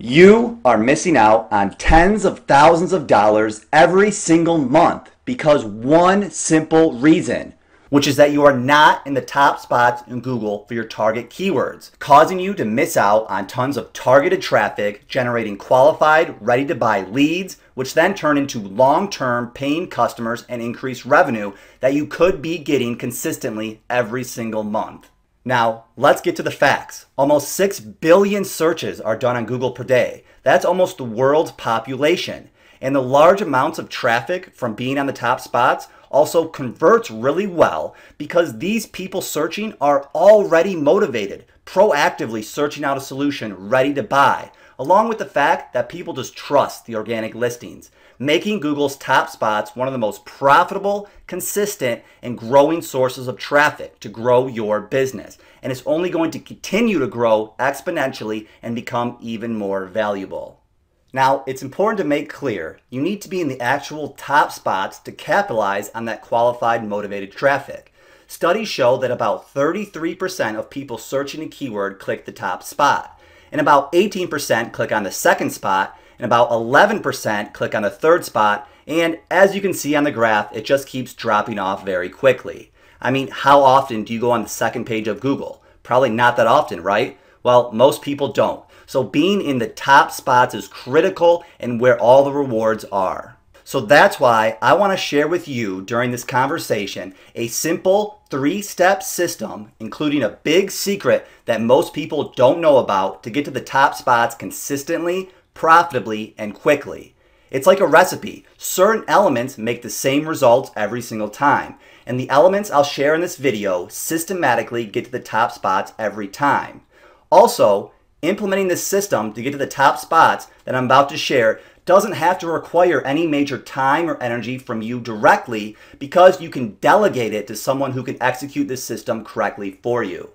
You are missing out on tens of thousands of dollars every single month because one simple reason, which is that you are not in the top spots in Google for your target keywords, causing you to miss out on tons of targeted traffic, generating qualified, ready-to-buy leads, which then turn into long-term paying customers and increased revenue that you could be getting consistently every single month. Now, let's get to the facts. Almost 6 billion searches are done on Google per day. That's almost the world's population. And the large amounts of traffic from being on the top spots also converts really well because these people searching are already motivated, proactively searching out a solution ready to buy, along with the fact that people just trust the organic listings, making Google's top spots one of the most profitable, consistent, and growing sources of traffic to grow your business. And it's only going to continue to grow exponentially and become even more valuable. Now, it's important to make clear, you need to be in the actual top spots to capitalize on that qualified, motivated traffic. Studies show that about 33% of people searching a keyword click the top spot, and about 18% click on the second spot, and about 11% click on the third spot, and as you can see on the graph, it just keeps dropping off very quickly. I mean, how often do you go on the second page of Google? Probably not that often, right? Well, most people don't. So being in the top spots is critical and where all the rewards are. So that's why I want to share with you during this conversation a simple 3-step system, including a big secret that most people don't know about to get to the top spots consistently, profitably, and quickly. It's like a recipe. Certain elements make the same results every single time. And the elements I'll share in this video systematically get to the top spots every time. Also, implementing this system to get to the top spots that I'm about to share doesn't have to require any major time or energy from you directly because you can delegate it to someone who can execute this system correctly for you.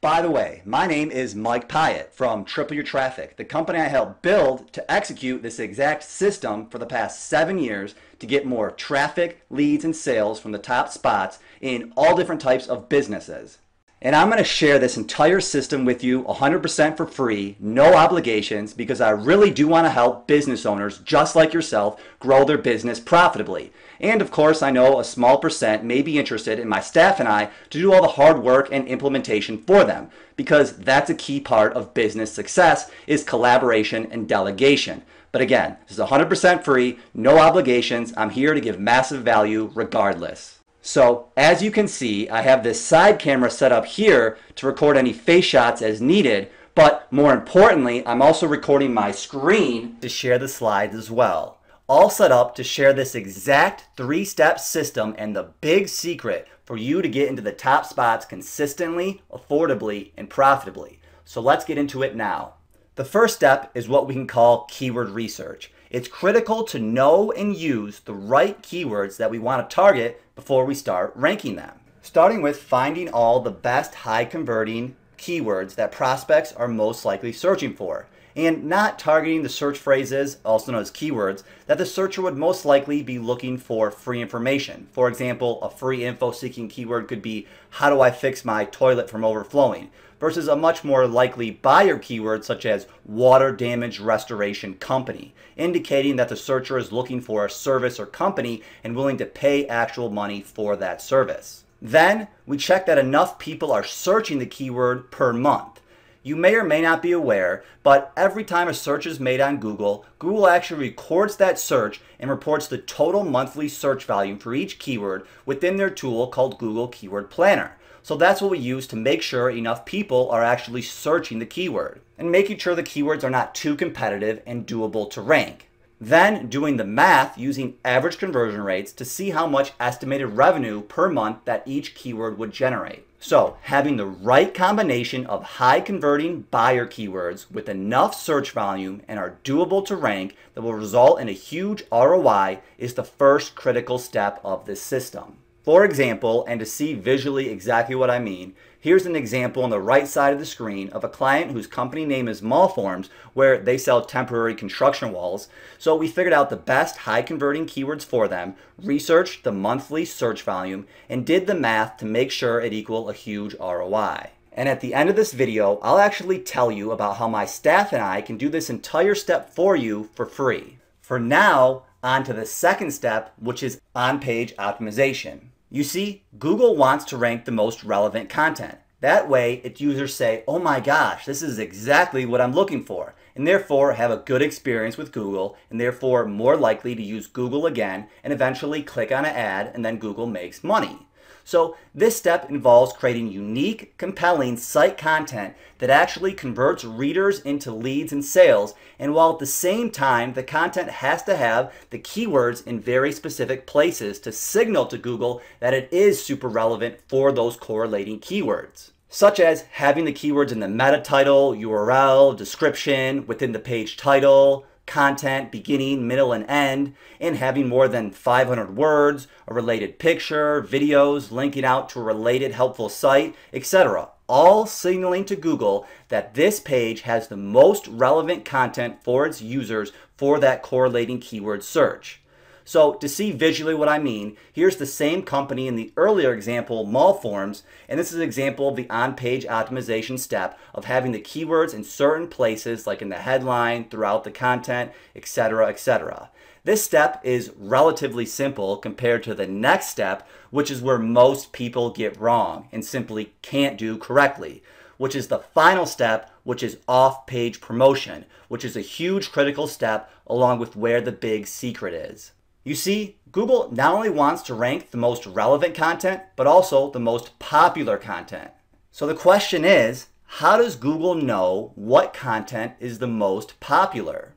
By the way, my name is Mike Pyatt from Triple Your Traffic, the company I helped build to execute this exact system for the past 7 years to get more traffic, leads, and sales from the top spots in all different types of businesses. And I'm going to share this entire system with you 100% for free, no obligations, because I really do want to help business owners just like yourself grow their business profitably. And of course, I know a small percent may be interested in my staff and I to do all the hard work and implementation for them, because that's a key part of business success is collaboration and delegation. But again, this is 100% free, no obligations. I'm here to give massive value regardless. So as you can see, I have this side camera set up here to record any face shots as needed, but more importantly, I'm also recording my screen to share the slides as well. All set up to share this exact 3-step system and the big secret for you to get into the top spots consistently, affordably, and profitably. So let's get into it now. The first step is what we can call keyword research. It's critical to know and use the right keywords that we want to target before we start ranking them. Starting with finding all the best high converting keywords that prospects are most likely searching for, and not targeting the search phrases, also known as keywords, that the searcher would most likely be looking for free information. For example, a free info seeking keyword could be, how do I fix my toilet from overflowing? Versus a much more likely buyer keyword such as water damage restoration company, indicating that the searcher is looking for a service or company and willing to pay actual money for that service. Then we check that enough people are searching the keyword per month. You may or may not be aware, but every time a search is made on Google, Google actually records that search and reports the total monthly search volume for each keyword within their tool called Google Keyword Planner. So that's what we use to make sure enough people are actually searching the keyword and making sure the keywords are not too competitive and doable to rank. Then doing the math using average conversion rates to see how much estimated revenue per month that each keyword would generate. So having the right combination of high converting buyer keywords with enough search volume and are doable to rank that will result in a huge ROI is the first critical step of this system. For example, and to see visually exactly what I mean, here's an example on the right side of the screen of a client whose company name is Mallforms, where they sell temporary construction walls. So we figured out the best high converting keywords for them, researched the monthly search volume, and did the math to make sure it equaled a huge ROI. And at the end of this video, I'll actually tell you about how my staff and I can do this entire step for you for free. For now, on to the second step, which is on-page optimization. You see, Google wants to rank the most relevant content. That way, its users say, oh my gosh, this is exactly what I'm looking for, and therefore have a good experience with Google, and therefore more likely to use Google again, and eventually click on an ad, and then Google makes money. So this step involves creating unique, compelling site content that actually converts readers into leads and sales, and while at the same time the content has to have the keywords in very specific places to signal to Google that it is super relevant for those correlating keywords. Such as having the keywords in the meta title, URL, description, within the page title, content, beginning, middle, and end, and having more than 500 words, a related picture, videos, linking out to a related helpful site, etc. All signaling to Google that this page has the most relevant content for its users for that correlating keyword search. So to see visually what I mean, here's the same company in the earlier example, mall forms, and this is an example of the on-page optimization step of having the keywords in certain places like in the headline, throughout the content, etc., etc. This step is relatively simple compared to the next step, which is where most people get wrong and simply can't do correctly, which is the final step, which is off-page promotion, which is a huge critical step along with where the big secret is. You see, Google not only wants to rank the most relevant content, but also the most popular content. So the question is, how does Google know what content is the most popular?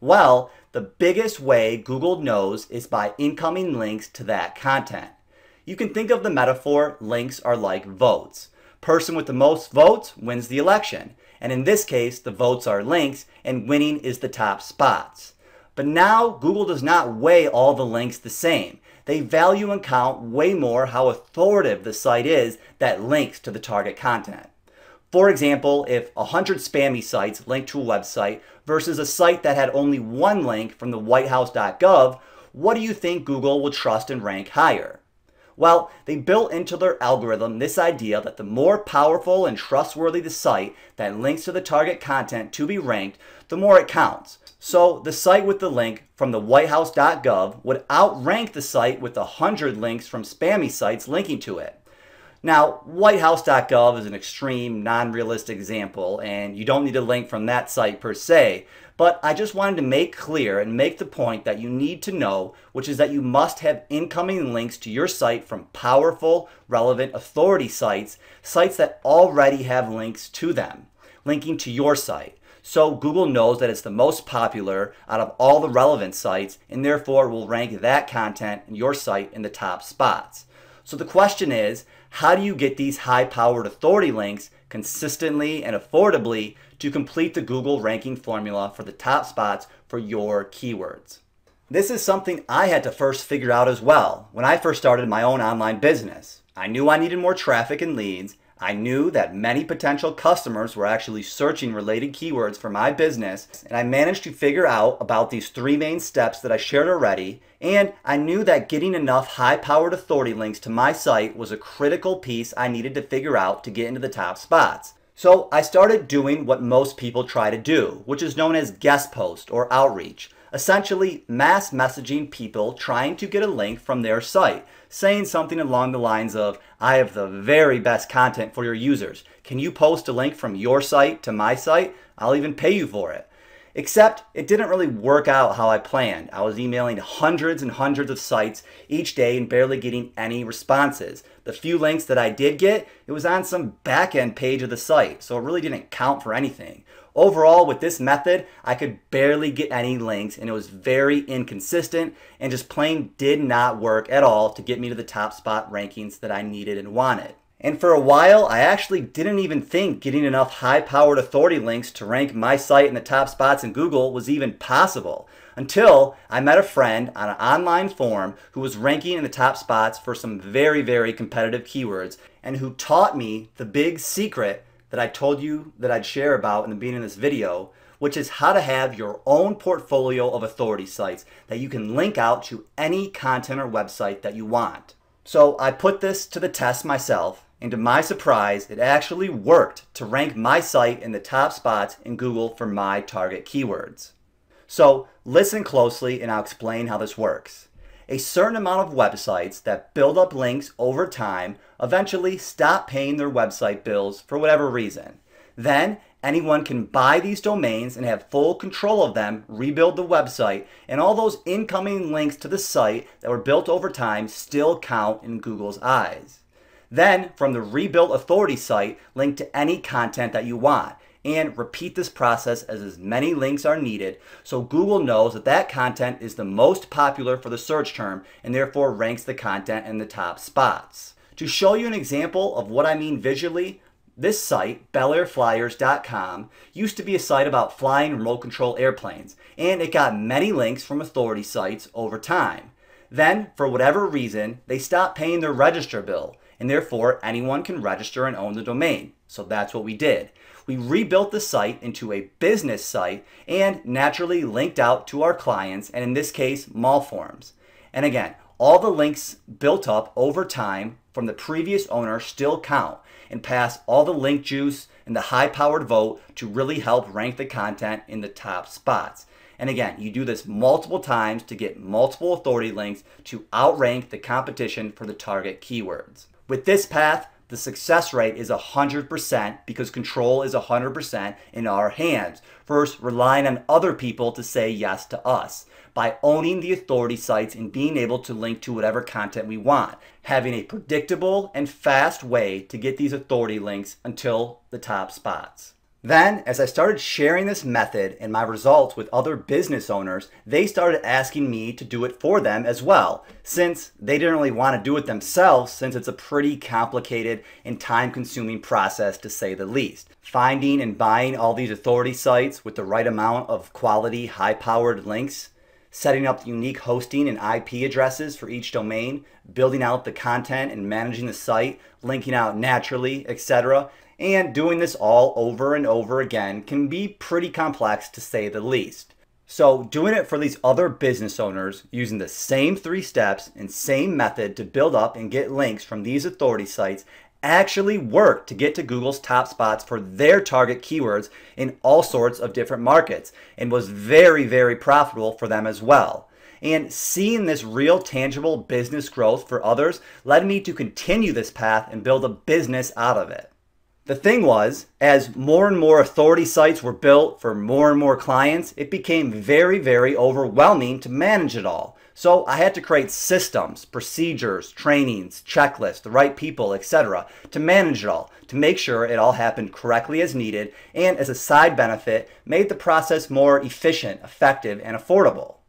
Well, the biggest way Google knows is by incoming links to that content. You can think of the metaphor, links are like votes. Person with the most votes wins the election. And in this case, the votes are links and winning is the top spots. But now Google does not weigh all the links the same. They value and count way more how authoritative the site is that links to the target content. For example, if 100 spammy sites link to a website versus a site that had only one link from the whitehouse.gov, what do you think Google will trust and rank higher? Well, they built into their algorithm this idea that the more powerful and trustworthy the site that links to the target content to be ranked, the more it counts. So the site with the link from the whitehouse.gov would outrank the site with 100 links from spammy sites linking to it. Now, whitehouse.gov is an extreme, non-realistic example, and you don't need a link from that site per se, but I just wanted to make clear and make the point that you need to know, which is that you must have incoming links to your site from powerful, relevant authority sites, sites that already have links to them, linking to your site. So Google knows that it's the most popular out of all the relevant sites and therefore will rank that content in your site in the top spots. So the question is, how do you get these high-powered authority links consistently and affordably to complete the Google ranking formula for the top spots for your keywords? This is something I had to first figure out as well when I first started my own online business. I knew I needed more traffic and leads. I knew that many potential customers were actually searching related keywords for my business, and I managed to figure out about these three main steps that I shared already, and I knew that getting enough high-powered authority links to my site was a critical piece I needed to figure out to get into the top spots. So I started doing what most people try to do, which is known as guest post or outreach. Essentially, mass messaging people trying to get a link from their site, saying something along the lines of, I have the very best content for your users. Can you post a link from your site to my site? I'll even pay you for it. Except it didn't really work out how I planned. I was emailing hundreds and hundreds of sites each day and barely getting any responses. The few links that I did get, it was on some back-end page of the site, so it really didn't count for anything. Overall, with this method, I could barely get any links and it was very inconsistent and just plain did not work at all to get me to the top spot rankings that I needed and wanted. And for a while, I actually didn't even think getting enough high-powered authority links to rank my site in the top spots in Google was even possible, until I met a friend on an online forum who was ranking in the top spots for some very, very competitive keywords and who taught me the big secret that I told you that I'd share about in the beginning of this video, which is how to have your own portfolio of authority sites that you can link out to any content or website that you want. So I put this to the test myself, and to my surprise, it actually worked to rank my site in the top spots in Google for my target keywords. So listen closely and I'll explain how this works. A certain amount of websites that build up links over time eventually stop paying their website bills for whatever reason. Then anyone can buy these domains and have full control of them, rebuild the website, and all those incoming links to the site that were built over time still count in Google's eyes. Then, from the rebuilt authority site, link to any content that you want, and repeat this process as many links are needed so Google knows that that content is the most popular for the search term and therefore ranks the content in the top spots. To show you an example of what I mean visually, this site, BelAirFlyers.com, used to be a site about flying remote control airplanes, and it got many links from authority sites over time. Then, for whatever reason, they stopped paying their register bill, and therefore anyone can register and own the domain. So that's what we did. We rebuilt the site into a business site and naturally linked out to our clients, and in this case, mall forums. And again, all the links built up over time from the previous owner still count and pass all the link juice and the high-powered vote to really help rank the content in the top spots. And again, you do this multiple times to get multiple authority links to outrank the competition for the target keywords. With this path, the success rate is 100% because control is 100% in our hands. First, relying on other people to say yes to us. By owning the authority sites and being able to link to whatever content we want. Having a predictable and fast way to get these authority links until the top spots. Then, as I started sharing this method and my results with other business owners, they started asking me to do it for them as well, since they didn't really want to do it themselves, since it's a pretty complicated and time-consuming process to say the least. Finding and buying all these authority sites with the right amount of quality, high-powered links, setting up unique hosting and IP addresses for each domain, building out the content and managing the site, linking out naturally, etc., and doing this all over and over again can be pretty complex to say the least. So doing it for these other business owners using the same 3 steps and same method to build up and get links from these authority sites actually worked to get to Google's top spots for their target keywords in all sorts of different markets and was very, very profitable for them as well. And seeing this real tangible business growth for others led me to continue this path and build a business out of it. The thing was, as more and more authority sites were built for more and more clients, it became very, very overwhelming to manage it all. So I had to create systems, procedures, trainings, checklists, the right people, etc. to manage it all, to make sure it all happened correctly as needed, and as a side benefit, made the process more efficient, effective, and affordable.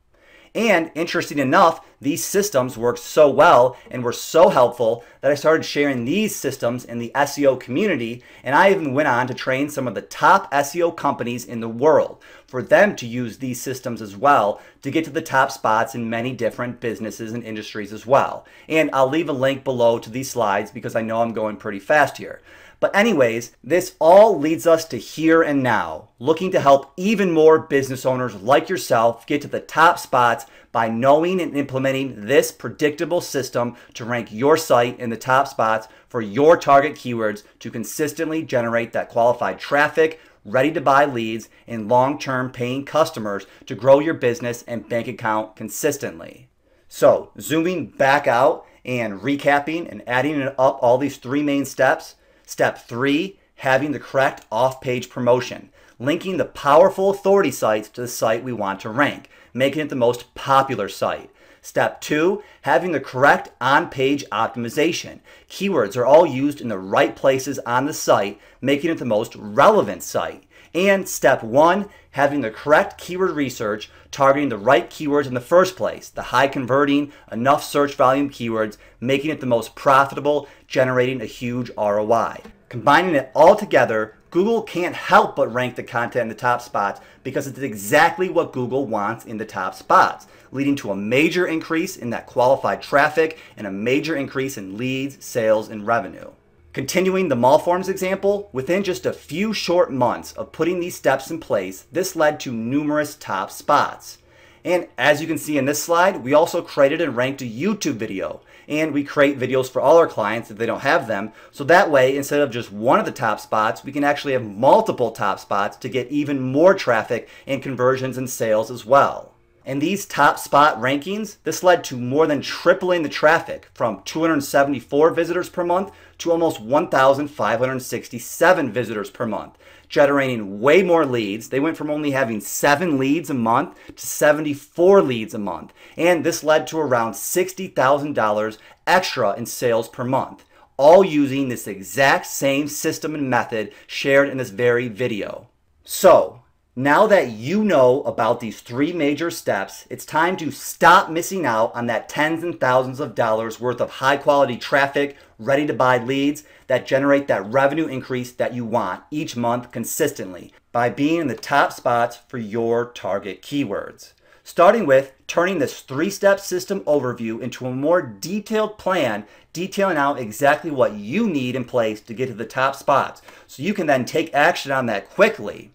And interesting enough, these systems worked so well and were so helpful that I started sharing these systems in the SEO community, and I even went on to train some of the top SEO companies in the world for them to use these systems as well to get to the top spots in many different businesses and industries as well. And I'll leave a link below to these slides because I know I'm going pretty fast here. But anyways, this all leads us to here and now, looking to help even more business owners like yourself get to the top spots by knowing and implementing this predictable system to rank your site in the top spots for your target keywords to consistently generate that qualified traffic, ready to buy leads, and long-term paying customers to grow your business and bank account consistently. So, zooming back out and recapping and adding up all these 3 main steps. Step 3, having the correct off-page promotion, linking the powerful authority sites to the site we want to rank, making it the most popular site. Step 2, having the correct on-page optimization. Keywords are all used in the right places on the site, making it the most relevant site. And step 1, having the correct keyword research, targeting the right keywords in the first place, the high converting, enough search volume keywords, making it the most profitable, generating a huge ROI. Combining it all together, Google can't help but rank the content in the top spots because it's exactly what Google wants in the top spots, leading to a major increase in that qualified traffic and a major increase in leads, sales, and revenue. Continuing the mall forums example, within just a few short months of putting these steps in place, this led to numerous top spots. And as you can see in this slide, we also created and ranked a YouTube video. and we create videos for all our clients if they don't have them. So that way, instead of just one of the top spots, we can actually have multiple top spots to get even more traffic and conversions and sales as well. And these top spot rankings, this led to more than tripling the traffic from 274 visitors per month to almost 1,567 visitors per month, generating way more leads. They went from only having 7 leads a month to 74 leads a month. And this led to around $60,000 extra in sales per month, all using this exact same system and method shared in this very video. So, now that you know about these 3 major steps, it's time to stop missing out on that tens and thousands of dollars worth of high quality traffic, ready to buy leads that generate that revenue increase that you want each month consistently by being in the top spots for your target keywords. Starting with turning this 3-step system overview into a more detailed plan, detailing out exactly what you need in place to get to the top spots so you can then take action on that quickly.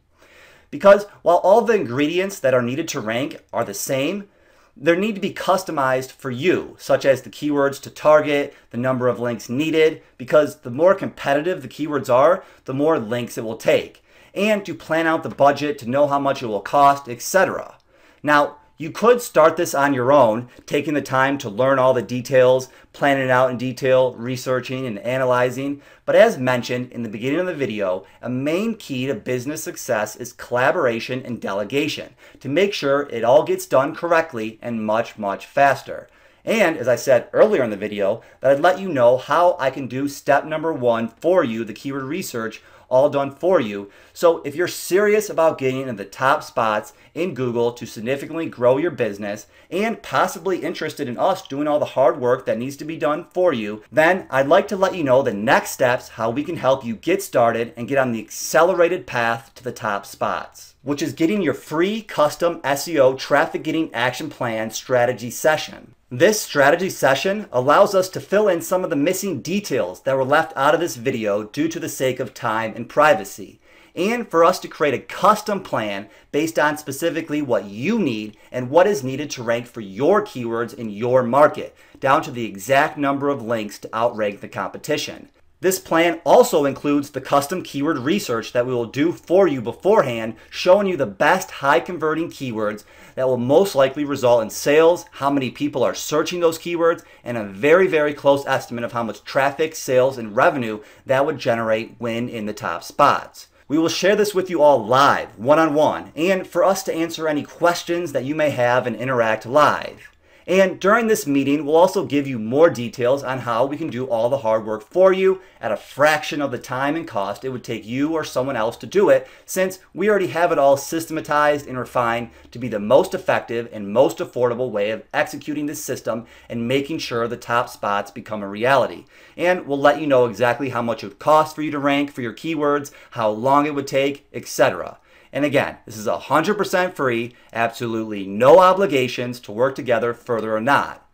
Because while all the ingredients that are needed to rank are the same, they need to be customized for you, such as the keywords to target, the number of links needed, because the more competitive the keywords are, the more links it will take, and to plan out the budget to know how much it will cost, etc. Now, you could start this on your own, taking the time to learn all the details, planning it out in detail, researching and analyzing. But as mentioned in the beginning of the video, a main key to business success is collaboration and delegation to make sure it all gets done correctly and much, much faster. And as I said earlier in the video, that I'd let you know how I can do step number 1 for you, the keyword research, all done for you. So if you're serious about getting into the top spots in Google to significantly grow your business and possibly interested in us doing all the hard work that needs to be done for you, then I'd like to let you know the next steps, how we can help you get started and get on the accelerated path to the top spots, which is getting your free custom SEO traffic getting action plan strategy session. This strategy session allows us to fill in some of the missing details that were left out of this video due to the sake of time and privacy, and for us to create a custom plan based on specifically what you need and what is needed to rank for your keywords in your market, down to the exact number of links to outrank the competition. This plan also includes the custom keyword research that we will do for you beforehand, showing you the best high converting keywords that will most likely result in sales, how many people are searching those keywords, and a very, very close estimate of how much traffic, sales, and revenue that would generate when in the top spots. We will share this with you all live, one-on-one, and for us to answer any questions that you may have and interact live. And during this meeting, we'll also give you more details on how we can do all the hard work for you at a fraction of the time and cost it would take you or someone else to do it, since we already have it all systematized and refined to be the most effective and most affordable way of executing this system and making sure the top spots become a reality. And we'll let you know exactly how much it would cost for you to rank for your keywords, how long it would take, etc. And again, this is 100% free, absolutely no obligations to work together further or not.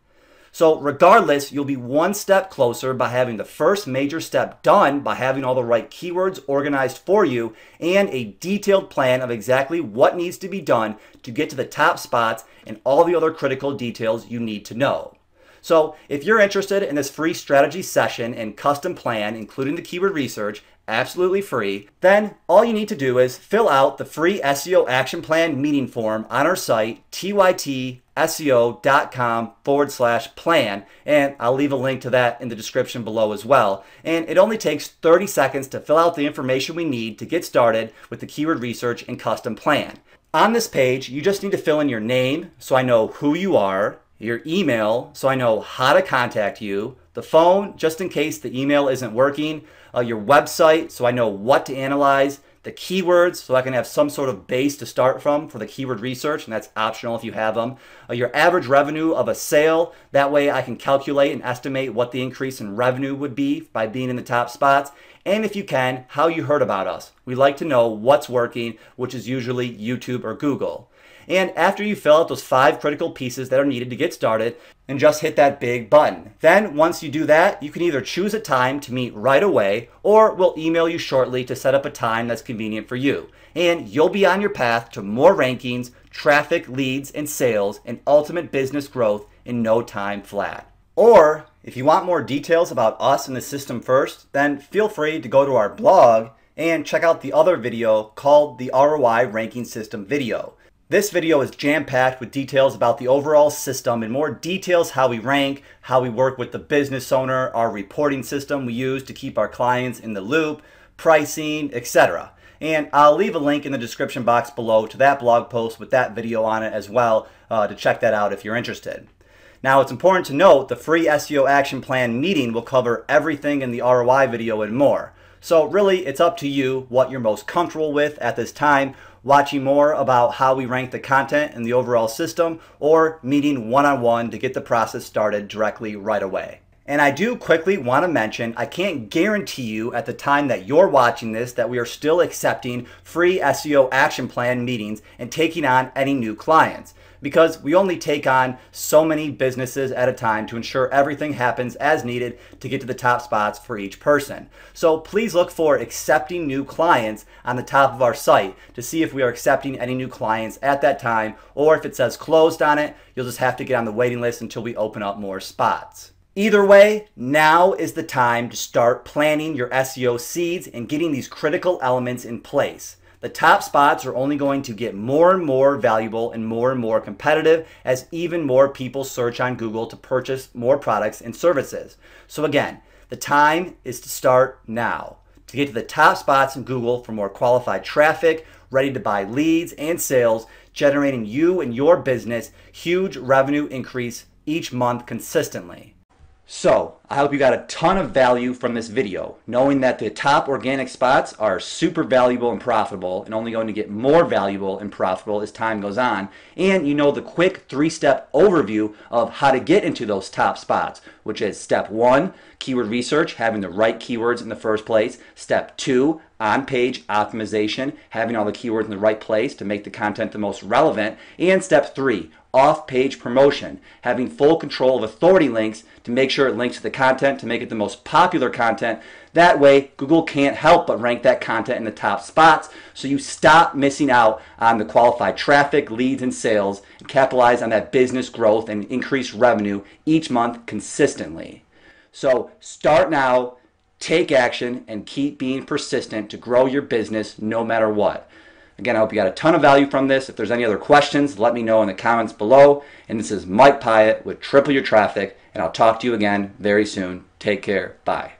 So regardless, you'll be one step closer by having the first major step done by having all the right keywords organized for you and a detailed plan of exactly what needs to be done to get to the top spots and all the other critical details you need to know. So if you're interested in this free strategy session and custom plan, including the keyword research, absolutely free, then all you need to do is fill out the free SEO action plan meeting form on our site, tytseo.com/plan, and I'll leave a link to that in the description below as well. And it only takes 30 seconds to fill out the information we need to get started with the keyword research and custom plan. On this page, you just need to fill in your name so I know who you are, your email so I know how to contact you, the phone just in case the email isn't working, your website so I know what to analyze, the keywords so I can have some sort of base to start from for the keyword research, and that's optional if you have them, your average revenue of a sale, that way I can calculate and estimate what the increase in revenue would be by being in the top spots, and if you can, how you heard about us. We like to know what's working, which is usually YouTube or Google. And after you fill out those 5 critical pieces that are needed to get started, and just hit that big button. Then once you do that, you can either choose a time to meet right away, or we'll email you shortly to set up a time that's convenient for you. And you'll be on your path to more rankings, traffic, leads, and sales, and ultimate business growth in no time flat. Or if you want more details about us and the system first, then feel free to go to our blog and check out the other video called the ROI Ranking System video. This video is jam-packed with details about the overall system and more details how we rank, how we work with the business owner, our reporting system we use to keep our clients in the loop, pricing, etc. And I'll leave a link in the description box below to that blog post with that video on it as well to check that out if you're interested. Now, it's important to note the free SEO action plan meeting will cover everything in the ROI video and more. So really, it's up to you what you're most comfortable with at this time, watching more about how we rank the content and the overall system, or meeting one-on-one to get the process started directly right away. And I do quickly want to mention, I can't guarantee you at the time that you're watching this that we are still accepting free SEO action plan meetings and taking on any new clients, because we only take on so many businesses at a time to ensure everything happens as needed to get to the top spots for each person. So please look for accepting new clients on the top of our site to see if we are accepting any new clients at that time, or if it says closed on it, you'll just have to get on the waiting list until we open up more spots. Either way, now is the time to start planning your SEO seeds and getting these critical elements in place. The top spots are only going to get more and more valuable and more competitive as even more people search on Google to purchase more products and services. So again, the time is to start now to get to the top spots in Google for more qualified traffic, ready to buy leads and sales, generating you and your business huge revenue increase each month consistently. So, I hope you got a ton of value from this video, knowing that the top organic spots are super valuable and profitable and only going to get more valuable and profitable as time goes on. And you know the quick 3-step overview of how to get into those top spots, which is step 1, keyword research, having the right keywords in the first place. Step 2, on-page optimization, having all the keywords in the right place to make the content the most relevant. And step 3, off-page promotion, having full control of authority links to make sure it links to the content to make it the most popular content. That way, Google can't help but rank that content in the top spots, so you stop missing out on the qualified traffic, leads, and sales, and capitalize on that business growth and increased revenue each month consistently. So start now, take action, and keep being persistent to grow your business no matter what. Again, I hope you got a ton of value from this. If there's any other questions, let me know in the comments below. And this is Mike Pyatt with Triple Your Traffic, and I'll talk to you again very soon. Take care. Bye.